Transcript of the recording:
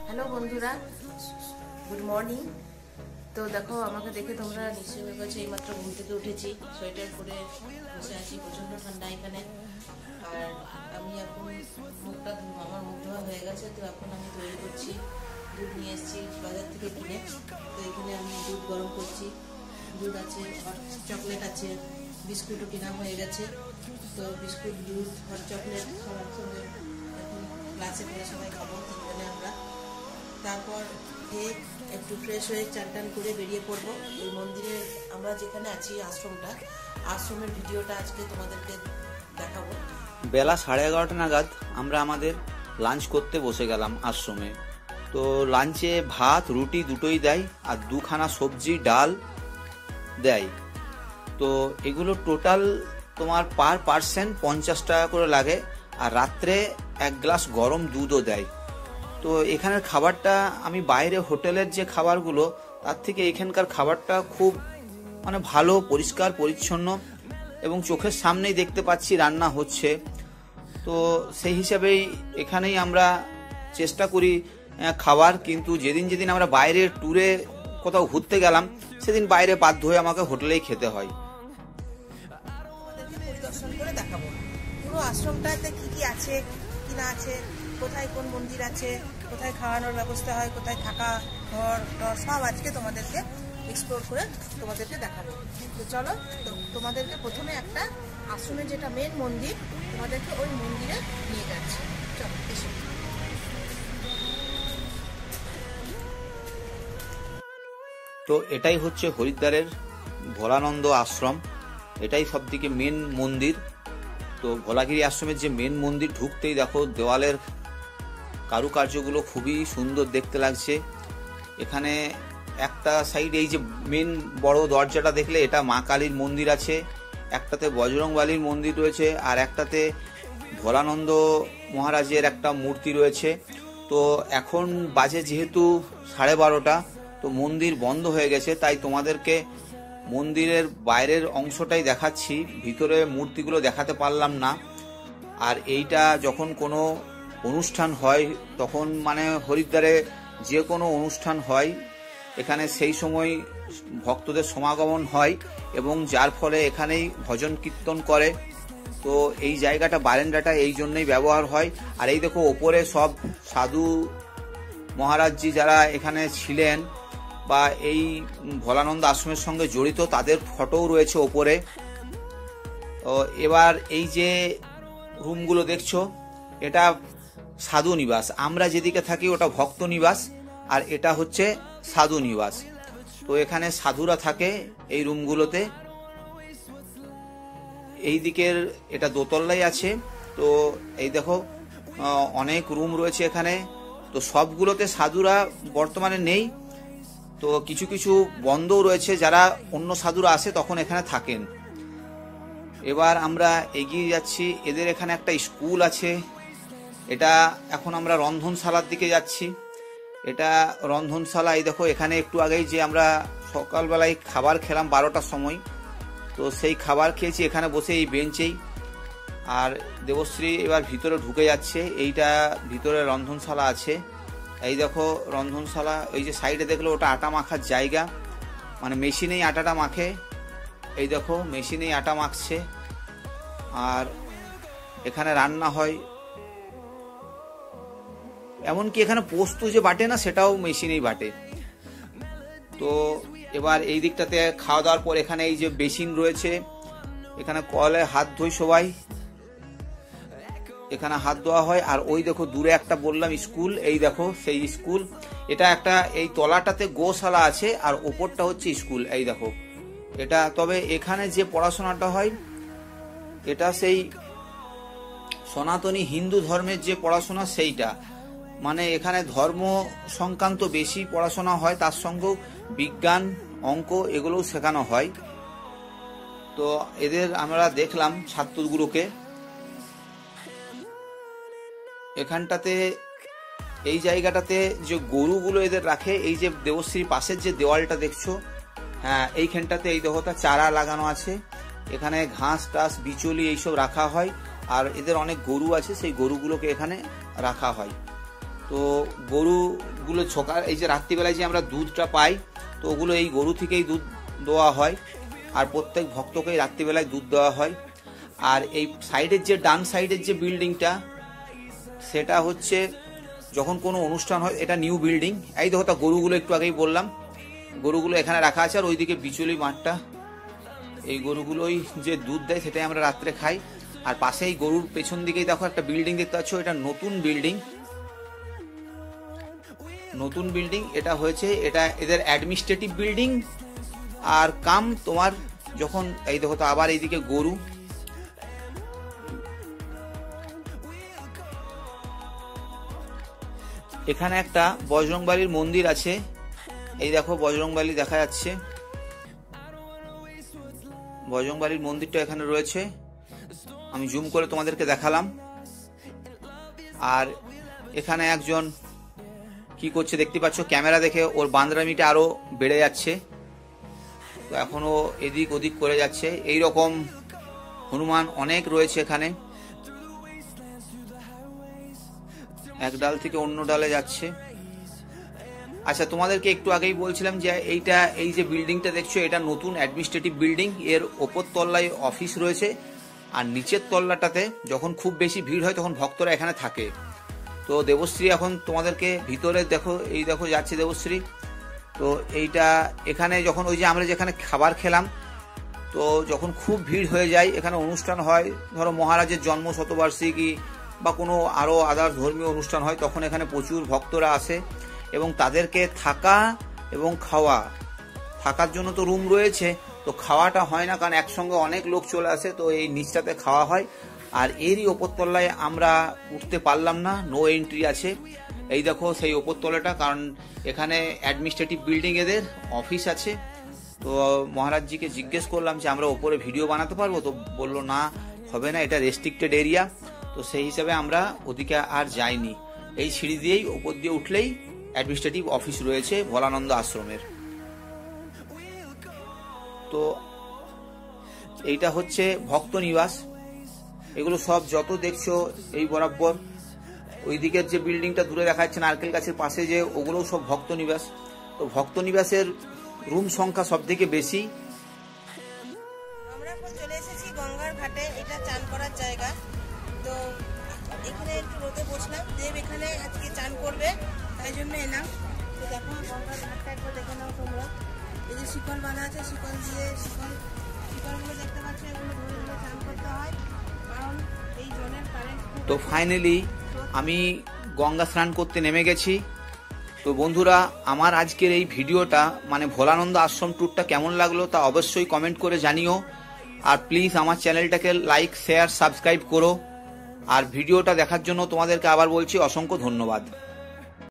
Hello বন্ধুরা, good morning. তো দেখো, আমাকে দেখে তোমরা নিশ্চয়ই হয়ে গেছে এইমাত্র ঘুম থেকে উঠেছি, সোয়েটার পরে বসে আছি, প্রচণ্ড ঠান্ডা এখানে। আর আমি এখন আমার মুখ ধোয়া হয়ে গেছে, তো এখন আমি তৈরি করছি। দুধ নিয়ে এসেছি বাজার থেকে কিনে, তো এখানে আমি দুধ গরম করছি। দুধ আছে, হট চকলেট আছে, বিস্কুটও কেনা হয়ে গেছে। তো বিস্কুট, দুধ, হট চকলেট খাওয়ার সঙ্গে এখন ক্লাসে করে সবাই খাবো তিনজনে আমরা। তারপর খেয়ে একটু ফ্রেশ হয়ে চান টান করে বেরিয়ে পড়বো এই মন্দিরে। আমরা যেখানে আছি আশ্রমের ভিডিওটা আজকে তোমাদেরকে দেখাবো। বেলা 11:30 নাগাদ আমরা আমাদের লাঞ্চ করতে বসে গেলাম আশ্রমে। তো লাঞ্চে ভাত রুটি দুটোই দেয়, আর দুখানা সবজি ডাল দেয়। তো এগুলো টোটাল তোমার পার পার্সন 50 টাকা করে লাগে। আর রাত্রে 1 গ্লাস গরম দুধও দেয়। তো এখানের খাবারটা, আমি বাইরে হোটেলের যে খাবারগুলো তার থেকে এখানকার খাবারটা খুব ভালো, পরিষ্কার পরিচ্ছন্ন, এবং চোখের সামনেই দেখতে পাচ্ছি রান্না হচ্ছে। তো সেই হিসাবেই এখানেই আমরা চেষ্টা করি খাবার। কিন্তু যেদিন আমরা বাইরে ট্যুরে কোথাও ঘুরতে গেলাম, সেদিন বাইরে বাধ্য হয়ে আমাকে হোটেলেই খেতে হয়। পরিদর্শন করে দেখাবো পুরো আশ্রমটাতে কি কি আছে কি না আছে, কোথায় কোন মন্দির আছে, কোথায় খাওয়ানোর ব্যবস্থা হয়, কোথায় থাকা ঘর সব আজকে তোমাদেরকে এক্সপ্লোর করে তোমাদেরকে দেখাবো। তো চলো, তোমাদেরকে প্রথমে একটা আশ্রমের যেটা মেন মন্দির, তোমাদেরকে ওই মন্দিরে নিয়ে যাচ্ছি। চলো এসো। তো এটাই হচ্ছে হরিদ্বারের ভোলানন্দ আশ্রম। এটাই সবথেকে মেন মন্দির। তো ভোলাগিরি আশ্রমের যে মেন মন্দির, ঢুকতেই দেখো দেওয়ালের কারুকার্যগুলো খুবই সুন্দর দেখতে লাগছে। এখানে একটা সাইডে এই যে মেন বড় দরজাটা দেখলে, এটা মা কালীর মন্দির আছে, একটাতে বজরংবলীর মন্দির রয়েছে, আর একটাতে ভোলানন্দ মহারাজের একটা মূর্তি রয়েছে। তো এখন বাজে যেহেতু 12:30, তো মন্দির বন্ধ হয়ে গেছে, তাই তোমাদেরকে মন্দিরের বাইরের অংশটাই দেখাচ্ছি, ভিতরে মূর্তিগুলো দেখাতে পারলাম না। আর এইটা যখন কোনো অনুষ্ঠান হয়, তখন হরিদ্বারে যে কোনো অনুষ্ঠান হয়, এখানে সেই সময় ভক্তদের সমাগমন হয়, এবং যার ফলে এখানেই ভজন কীর্তন করে। তো এই জায়গাটা, বারান্দাটা এই জন্যই ব্যবহার হয়। আর এই দেখো ওপরে সব সাধু মহারাজজি যারা এখানে ছিলেন বা এই ভোলানন্দ আশ্রমের সঙ্গে জড়িত, তাদের ফটোও রয়েছে ওপরে। তো এবার এই যে রুমগুলো দেখছো, এটা সাধু নিবাস। আমরা যেদিকে থাকি ওটা ভক্ত নিবাস, আর এটা হচ্ছে সাধু নিবাস। তো এখানে সাধুরা থাকে এই রুমগুলোতে। এই দিকের এটা দোতলায় আছে। তো এই দেখো অনেক রুম রয়েছে এখানে। তো সবগুলোতে সাধুরা বর্তমানে নেই, তো কিছু কিছু বন্ধও রয়েছে। যারা অন্য সাধুরা আসে তখন এখানে থাকেন। এবার আমরা এগিয়ে যাচ্ছি। এদের এখানে একটা স্কুল আছে। এটা এখন আমরা রন্ধনশালার দিকে যাচ্ছি। এটা রন্ধনশালা। এই দেখো এখানে একটু আগেই যে আমরা সকালবেলায় খাবার খেলাম 12টার সময়, তো সেই খাবার খেয়েছি এখানে বসে এই বেঞ্চেই। আর দেবশ্রী এবার ভিতরে ঢুকে যাচ্ছে। এইটা ভিতরে রন্ধনশালা আছে। এই দেখো রন্ধনশালা। এই যে সাইডে দেখলো, ওটা আটা মাখার জায়গা, মেশিনেই আটাটা মাখে। এই দেখো মেশিনেই আটা মাখছে। আর এখানে রান্না হয়। এমনকি এখানে পোস্ত যে বাটে না, সেটাও মেশিনেই বাটে। তো এবার এই দিকটাতে খাওয়া দাওয়ার পর এখানে এই যে বেসিন রয়েছে, এখানে কলে হাত ধোয় সবাই, এখানে হাত ধোয়া হয়। আর ওই দেখো দূরে একটা বললাম স্কুল, এই দেখো সেই স্কুল। এটা একটা, এই তলাটাতে গোশালা আছে, আর ওপরটা হচ্ছে স্কুল। এই দেখো এটা। তবে এখানে যে পড়াশোনাটা হয়, এটা সেই সনাতনী হিন্দু ধর্মের যে পড়াশোনা, সেইটা। এখানে ধর্ম সংক্রান্ত বেশি পড়াশোনা হয়, তার সঙ্গেও বিজ্ঞান, অঙ্ক এগুলোও শেখানো হয়। তো এদের আমরা দেখলাম ছাত্রগুলোকে এখানটাতে, এই জায়গাটাতে যে গরুগুলো এদের রাখে, এই যে দেবশ্রীর পাশের যে দেওয়ালটা দেখছো, হ্যাঁ এইখানটাতে এই দেখো চারা লাগানো আছে। এখানে ঘাস টাস, বিচুলি এইসব রাখা হয়। আর এদের অনেক গরু আছে, সেই গরুগুলোকে এখানে রাখা হয়। তো গরুগুলো সকাল এই যে রাত্রিবেলায় যে আমরা দুধটা পাই, তো ওগুলো এই গরু থেকেই দুধ দেওয়া হয়। আর প্রত্যেক ভক্তকেই রাত্রিবেলায় দুধ দেওয়া হয়। আর এই সাইডের যে ডান সাইডের যে বিল্ডিংটা, সেটা হচ্ছে যখন কোনো অনুষ্ঠান হয়, এটা নিউ বিল্ডিং। এই দেখো, তা গরুগুলো একটু আগেই বললাম, গরুগুলো এখানে রাখা আছে। আর ওইদিকে বিচুলি মাঠটা, এই গরুগুলোই যে দুধ দেয় সেটাই আমরা রাত্রে খাই। আর পাশেই গরুর পেছন দিকেই দেখো একটা বিল্ডিং দেখতে পাচ্ছ, এটা নতুন বিল্ডিং। নতুন বিল্ডিং এটা হয়েছে, এটা এদের অ্যাডমিনিস্ট্রেটিভ বিল্ডিং। আর কাম তোমার যখন এই দেখো, তো আবার এইদিকে গরু, এখানে একটা বজরংবলীর মন্দির আছে। এই দেখো বজরংবলী দেখা যাচ্ছে, বজরংবলীর মন্দিরটা এখানে রয়েছে। আমি জুম করে তোমাদেরকে দেখালাম। আর এখানে একজন কি করছে দেখতে পাচ্ছ, ক্যামেরা দেখে ওর বান্দরামিটা আরো বেড়ে যাচ্ছে। তো এখনো এদিক ওদিক করে যাচ্ছে। এই রকম হনুমান অনেক রয়েছে এখানে, এক ডাল থেকে অন্য ডালে যাচ্ছে। আচ্ছা, তোমাদেরকে একটু আগেই বলছিলাম যে এইটা, এই যে বিল্ডিংটা দেখছো, এটা নতুন অ্যাডমিনিস্ট্রেটিভ বিল্ডিং। এর ওপর তলায় অফিস রয়েছে, আর নিচের তল্লাটাতে যখন খুব বেশি ভিড় হয় তখন ভক্তরা এখানে থাকে। তো দেবশ্রী এখন তোমাদেরকে ভিতরে দেখো, এই দেখো যাচ্ছে দেবশ্রী। তো এইটা এখানে যখন ওই যে আমরা যেখানে খাবার খেলাম, তো যখন খুব ভিড় হয়ে যায়, এখানে অনুষ্ঠান হয়, ধরো মহারাজের জন্ম শতবার্ষিকী বা কোনো আরও আদার ধর্মীয় অনুষ্ঠান হয়, তখন এখানে প্রচুর ভক্তরা আসে এবং তাদেরকে থাকা এবং খাওয়া, থাকার জন্য তো রুম রয়েছে, তো খাওয়াটা হয় না, কারণ একসঙ্গে অনেক লোক চলে আসে, তো এই নিচটাতে খাওয়া হয়। আর এরই ওপরতলায় আমরা উঠতে পারলাম না, নো এন্ট্রি আছে। এই দেখো সেই ওপরতলাটা, কারণ এখানে অ্যাডমিনিস্ট্রেটিভ বিল্ডিং, এদের অফিস আছে। তো মহারাজজিকে জিজ্ঞেস করলাম যে আমরা ওপরে ভিডিও বানাতে পারবো, তো বললো না, হবে না, এটা রেস্ট্রিক্টেড এরিয়া। তো সেই হিসাবে আমরা ওদিকে আর যাইনি। এই সিঁড়ি দিয়েই ওপর দিয়ে উঠলেই অ্যাডমিনিস্ট্রেটিভ অফিস রয়েছে ভোলানন্দ আশ্রমের। তো এইটা হচ্ছে ভক্ত নিবাস। এগুলো সব যত দেখছো এই বরাবর, ওই দিকের যে বিল্ডিংটা দূরে দেখা যাচ্ছে নারকেল গাছের পাশে, যে ওগুলোও সব ভক্ত নিবাস। তো ভক্ত নিবাসের রুম সংখ্যা সব থেকে বেশি। আমরা এখন চলে এসেছি গঙ্গার ঘাটে, এটা চান করার জায়গা। তো এখানে একটু রোদে বসলাম, দেব এখানে আজকে চান করবে, তাই জন্য এলাম। তো দেখো গঙ্গার ঘাটটা একবার দেখে নাও তোমরা। এই যে শিকল বাঁধা আছে, শিকল দিয়ে শিকলগুলো দেখতে পাচ্ছ, এগুলো ধরে ধরে চান করতে হয়, কারণ এই জলের কারেন্ট। তো ফাইনালি আমি গঙ্গা স্নান করতে নেমে গেছি। তো বন্ধুরা, আমার আজকের এই ভিডিওটা মানে ভোলানন্দ আশ্রম ট্যুরটা কেমন লাগলো তা অবশ্যই কমেন্ট করে জানিও। আর প্লিজ আমার চ্যানেলটাকে লাইক, শেয়ার, সাবস্ক্রাইব করো। আর ভিডিওটা দেখার জন্য তোমাদেরকে আবার বলছি অসংখ্য ধন্যবাদ।